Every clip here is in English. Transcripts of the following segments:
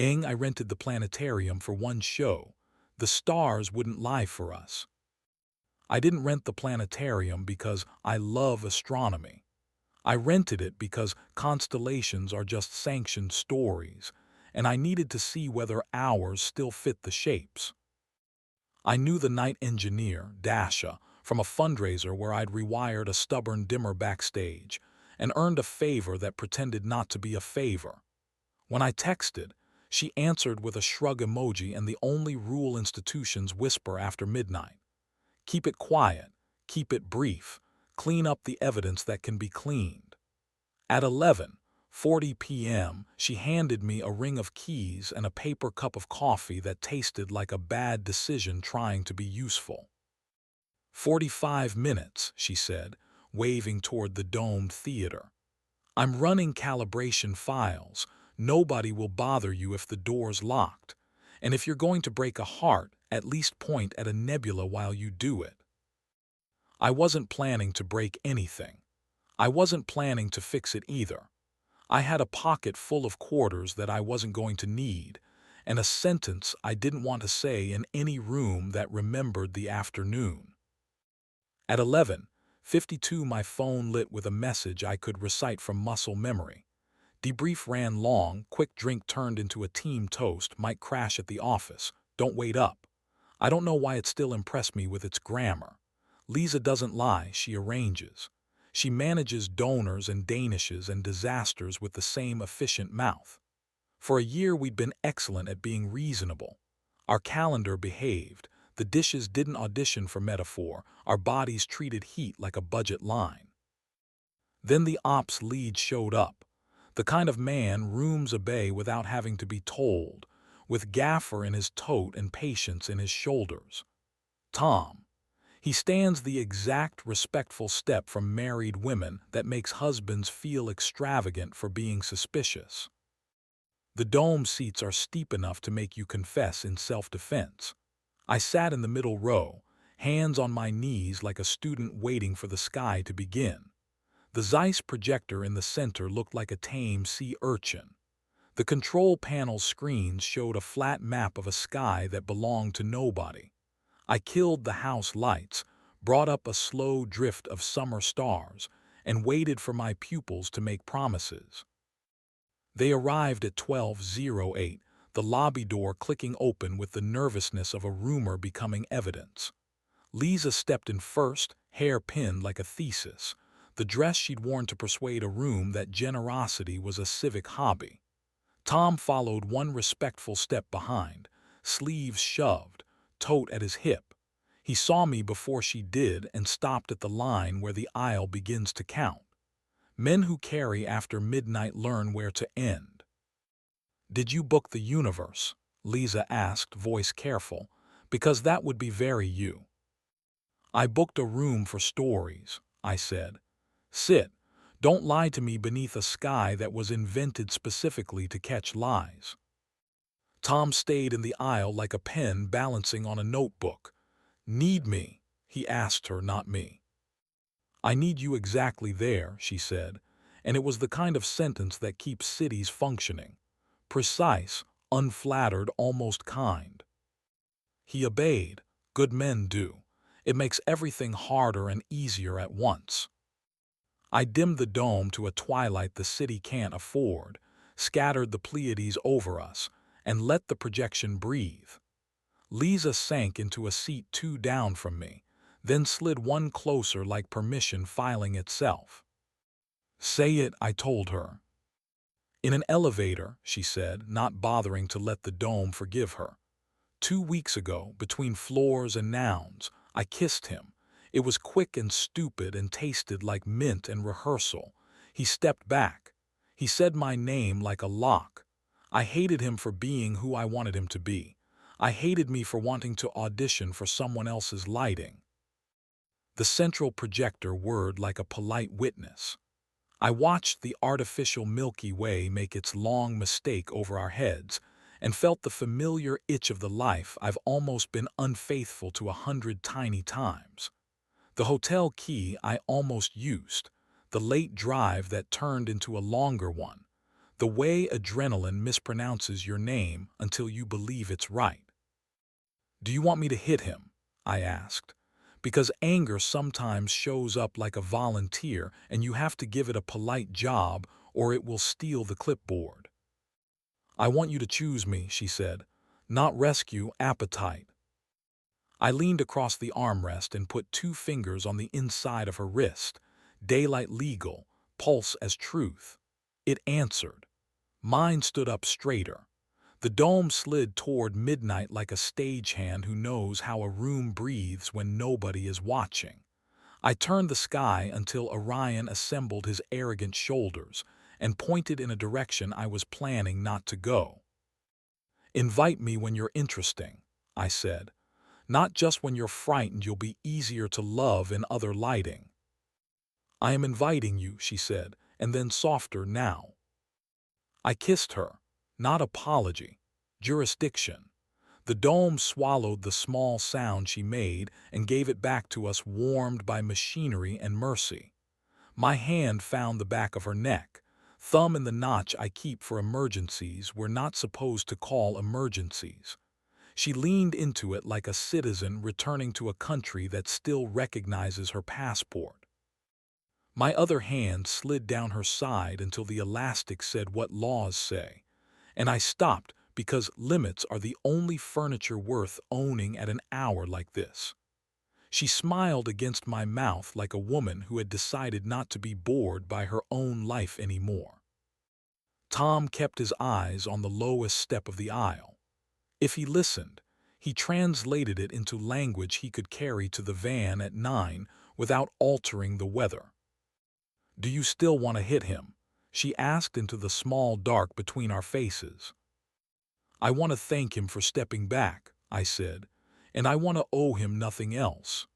I rented the planetarium for one show. The stars wouldn't lie for us. I didn't rent the planetarium because I love astronomy. I rented it because constellations are just sanctioned stories, and I needed to see whether ours still fit the shapes. I knew the night engineer, Dasha, from a fundraiser where I'd rewired a stubborn dimmer backstage and earned a favor that pretended not to be a favor. When I texted, she answered with a shrug emoji and the only rule institutions whisper after midnight. Keep it quiet, keep it brief, clean up the evidence that can be cleaned. At 11:40 p.m., she handed me a ring of keys and a paper cup of coffee that tasted like a bad decision trying to be useful. 45 minutes, she said, waving toward the domed theater. I'm running calibration files. Nobody will bother you if the door's locked. And if you're going to break a heart, at least point at a nebula while you do it. I wasn't planning to break anything. I wasn't planning to fix it either. I had a pocket full of quarters that I wasn't going to need, and a sentence I didn't want to say in any room that remembered the afternoon. At 11:52, my phone lit with a message I could recite from muscle memory. Debrief ran long, quick drink turned into a team toast, might crash at the office, don't wait up. I don't know why it still impressed me with its grammar. Lisa doesn't lie, she arranges. She manages donors and danishes and disasters with the same efficient mouth. For a year we'd been excellent at being reasonable. Our calendar behaved, the dishes didn't audition for metaphor, our bodies treated heat like a budget line. Then the ops lead showed up. The kind of man rooms obey without having to be told, with gaffer in his tote and patience in his shoulders. Tom. He stands the exact respectful step from married women that makes husbands feel extravagant for being suspicious. The dome seats are steep enough to make you confess in self-defense. I sat in the middle row, hands on my knees like a student waiting for the sky to begin. The Zeiss projector in the center looked like a tame sea urchin. The control panel screens showed a flat map of a sky that belonged to nobody. I killed the house lights, brought up a slow drift of summer stars, and waited for my pupils to make promises. They arrived at 12:08, the lobby door clicking open with the nervousness of a rumor becoming evidence. Lisa stepped in first, hair pinned like a thesis, the dress she'd worn to persuade a room that generosity was a civic hobby. Tom followed one respectful step behind, sleeves shoved, tote at his hip. He saw me before she did and stopped at the line where the aisle begins to count. Men who carry after midnight learn where to end. Did you book the universe? Lisa asked, voice careful, because that would be very you. I booked a room for stories, I said. Sit. Don't lie to me beneath a sky that was invented specifically to catch lies. Tom stayed in the aisle like a pen balancing on a notebook. Need me? He asked her, not me. I need you exactly there, she said, and it was the kind of sentence that keeps cities functioning. Precise, unflattered, almost kind. He obeyed. Good men do. It makes everything harder and easier at once. I dimmed the dome to a twilight the city can't afford, scattered the Pleiades over us, and let the projection breathe. Lisa sank into a seat 2 down from me, then slid one closer like permission filing itself. Say it, I told her. In an elevator, she said, not bothering to let the dome forgive her. 2 weeks ago, between floors and nouns, I kissed him. It was quick and stupid and tasted like mint and rehearsal. He stepped back. He said my name like a lock. I hated him for being who I wanted him to be. I hated me for wanting to audition for someone else's lighting. The central projector whirred like a polite witness. I watched the artificial Milky Way make its long mistake over our heads and felt the familiar itch of the life I've almost been unfaithful to 100 tiny times. The hotel key I almost used, the late drive that turned into a longer one, The way adrenaline mispronounces your name until you believe it's right. Do you want me to hit him? I asked. Because anger sometimes shows up like a volunteer and you have to give it a polite job or it will steal the clipboard. I want you to choose me, she said. Not rescue, appetite. I leaned across the armrest and put 2 fingers on the inside of her wrist. Daylight legal, pulse as truth. It answered. Mine stood up straighter. The dome slid toward midnight like a stagehand who knows how a room breathes when nobody is watching. I turned the sky until Orion assembled his arrogant shoulders and pointed in a direction I was planning not to go. Invite me when you're interesting, I said. Not just when you're frightened you'll be easier to love in other lighting. I am inviting you, she said, and then softer now. I kissed her. Not apology. Jurisdiction. The dome swallowed the small sound she made and gave it back to us warmed by machinery and mercy. My hand found the back of her neck, thumb in the notch I keep for emergencies we're not supposed to call emergencies. She leaned into it like a citizen returning to a country that still recognizes her passport. My other hand slid down her side until the elastic said what laws say, and I stopped because limits are the only furniture worth owning at an hour like this. She smiled against my mouth like a woman who had decided not to be bored by her own life anymore. Tom kept his eyes on the lowest step of the aisle. If he listened, he translated it into language he could carry to the van at 9 without altering the weather. Do you still want to hit him? She asked into the small dark between our faces. I want to thank him for stepping back, I said, and I want to owe him nothing else.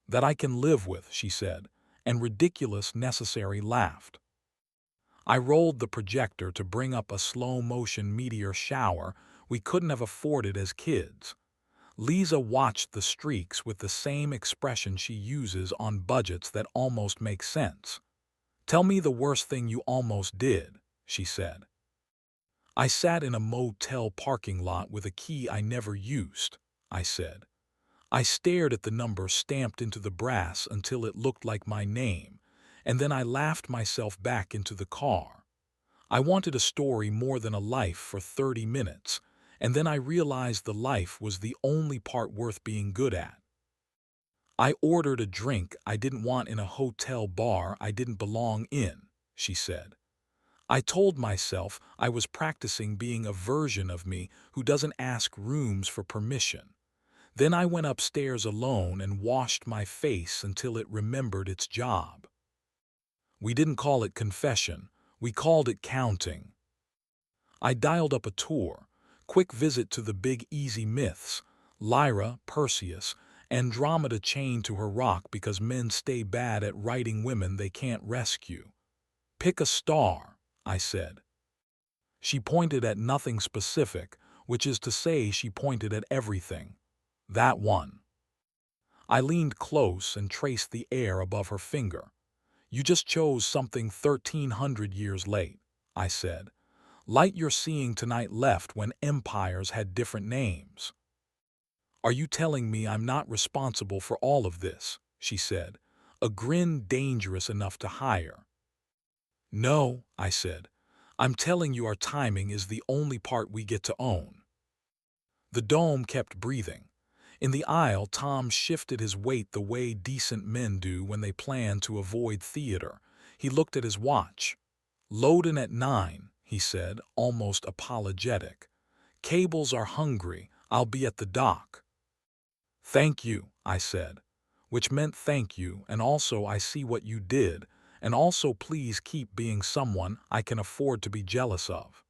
That I can live with, she said, and ridiculous necessary laughed. I rolled the projector to bring up a slow-motion meteor shower we couldn't have afforded as kids. Lisa watched the streaks with the same expression she uses on budgets that almost make sense. Tell me the worst thing you almost did, she said. I sat in a motel parking lot with a key I never used, I said. I stared at the number stamped into the brass until it looked like my name, and then I laughed myself back into the car. I wanted a story more than a life for 30 minutes, and then I realized the life was the only part worth being good at. I ordered a drink I didn't want in a hotel bar I didn't belong in, she said. I told myself I was practicing being a version of me who doesn't ask rooms for permission. Then I went upstairs alone and washed my face until it remembered its job. We didn't call it confession, we called it counting. I dialed up a tour, quick visit to the big easy myths, Lyra, Perseus, Andromeda chained to her rock because men stay bad at writing women they can't rescue. Pick a star, I said. She pointed at nothing specific, which is to say she pointed at everything. That one. I leaned close and traced the air above her finger. You just chose something 1,300 years late, I said. Light you're seeing tonight left when empires had different names. Are you telling me I'm not responsible for all of this? She said, a grin dangerous enough to hire. No, I said. I'm telling you our timing is the only part we get to own. The dome kept breathing. In the aisle, Tom shifted his weight the way decent men do when they plan to avoid theater. He looked at his watch. Loadin' at 9, he said, almost apologetic. Cables are hungry. I'll be at the dock. Thank you, I said, which meant thank you, and also I see what you did, and also please keep being someone I can afford to be jealous of.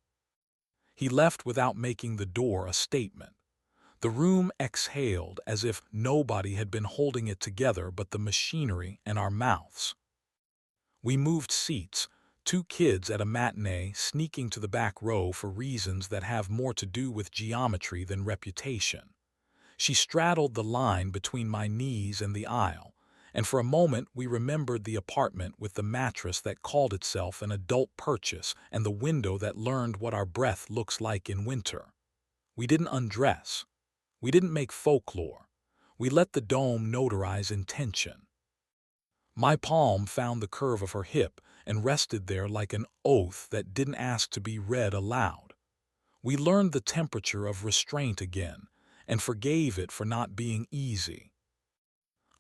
He left without making the door a statement. The room exhaled as if nobody had been holding it together but the machinery and our mouths. We moved seats, 2 kids at a matinee sneaking to the back row for reasons that have more to do with geometry than reputation. She straddled the line between my knees and the aisle, And for a moment, we remembered the apartment with the mattress that called itself an adult purchase and the window that learned what our breath looks like in winter. We didn't undress. We didn't make folklore. We let the dome notarize intention. My palm found the curve of her hip and rested there like an oath that didn't ask to be read aloud. We learned the temperature of restraint again and forgave it for not being easy.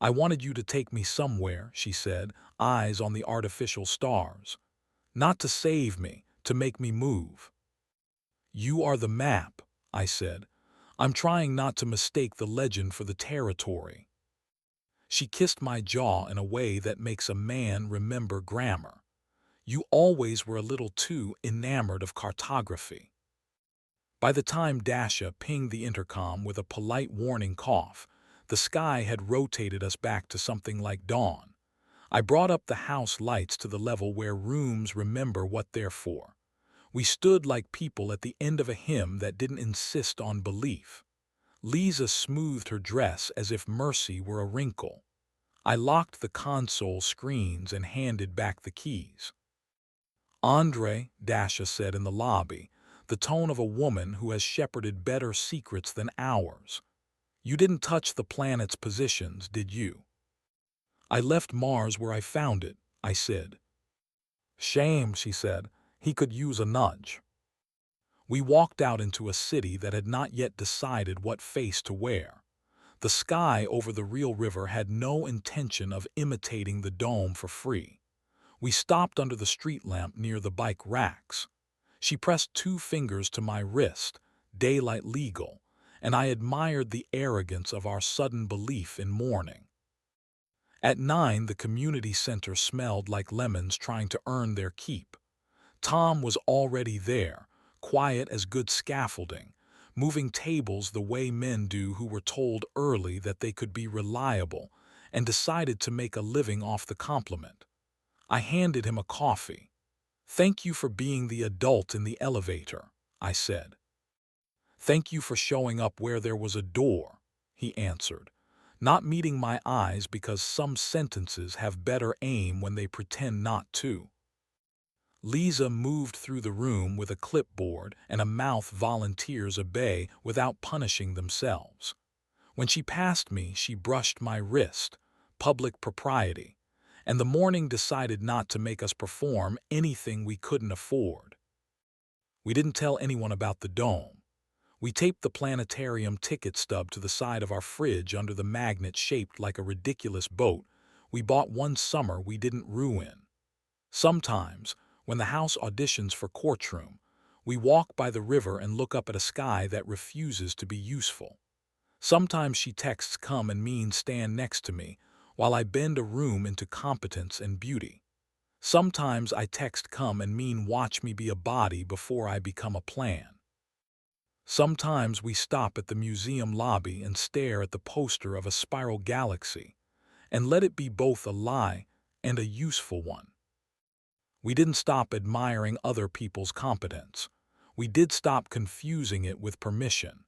I wanted you to take me somewhere, she said, eyes on the artificial stars. Not to save me, to make me move. You are the map, I said. I'm trying not to mistake the legend for the territory. She kissed my jaw in a way that makes a man remember grammar. You always were a little too enamored of cartography. By the time Dasha pinged the intercom with a polite warning cough, the sky had rotated us back to something like dawn. I brought up the house lights to the level where rooms remember what they're for. We stood like people at the end of a hymn that didn't insist on belief. Lisa smoothed her dress as if mercy were a wrinkle. I locked the console screens and handed back the keys. Andre, Dasha said in the lobby, the tone of a woman who has shepherded better secrets than ours. You didn't touch the planet's positions, did you? I left Mars where I found it, I said. Shame, she said. He could use a nudge. We walked out into a city that had not yet decided what face to wear. The sky over the real river had no intention of imitating the dome for free. We stopped under the street lamp near the bike racks. She pressed 2 fingers to my wrist, daylight legal, and I admired the arrogance of our sudden belief in morning. At 9, the community center smelled like lemons trying to earn their keep. Tom was already there, quiet as good scaffolding, moving tables the way men do who were told early that they could be reliable and decided to make a living off the compliment. I handed him a coffee. Thank you for being the adult in the elevator, I said. Thank you for showing up where there was a door, he answered, not meeting my eyes because some sentences have better aim when they pretend not to. Lisa moved through the room with a clipboard and a mouth volunteers obey without punishing themselves. When she passed me, she brushed my wrist, public propriety, and the morning decided not to make us perform anything we couldn't afford. We didn't tell anyone about the dome. We taped the planetarium ticket stub to the side of our fridge under the magnet shaped like a ridiculous boat we bought one summer we didn't ruin. Sometimes, when the house auditions for courtroom, we walk by the river and look up at a sky that refuses to be useful. Sometimes she texts come and mean stand next to me while I bend a room into competence and beauty. Sometimes I text come and mean watch me be a body before I become a plan. Sometimes we stop at the museum lobby and stare at the poster of a spiral galaxy and let it be both a lie and a useful one. We didn't stop admiring other people's competence. We did stop confusing it with permission.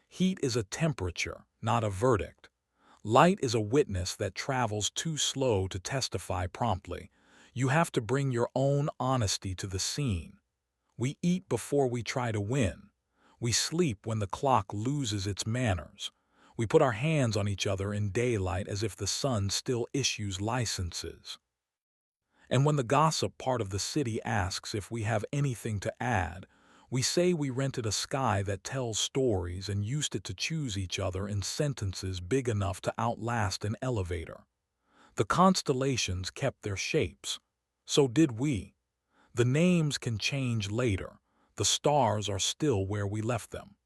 Heat is a temperature, not a verdict. Light is a witness that travels too slow to testify promptly. You have to bring your own honesty to the scene. We eat before we try to win. We sleep when the clock loses its manners. We put our hands on each other in daylight as if the sun still issues licenses. And when the gossip part of the city asks if we have anything to add, we say we rented a sky that tells stories and used it to choose each other in sentences big enough to outlast an elevator. The constellations kept their shapes. So did we. The names can change later. The stars are still where we left them.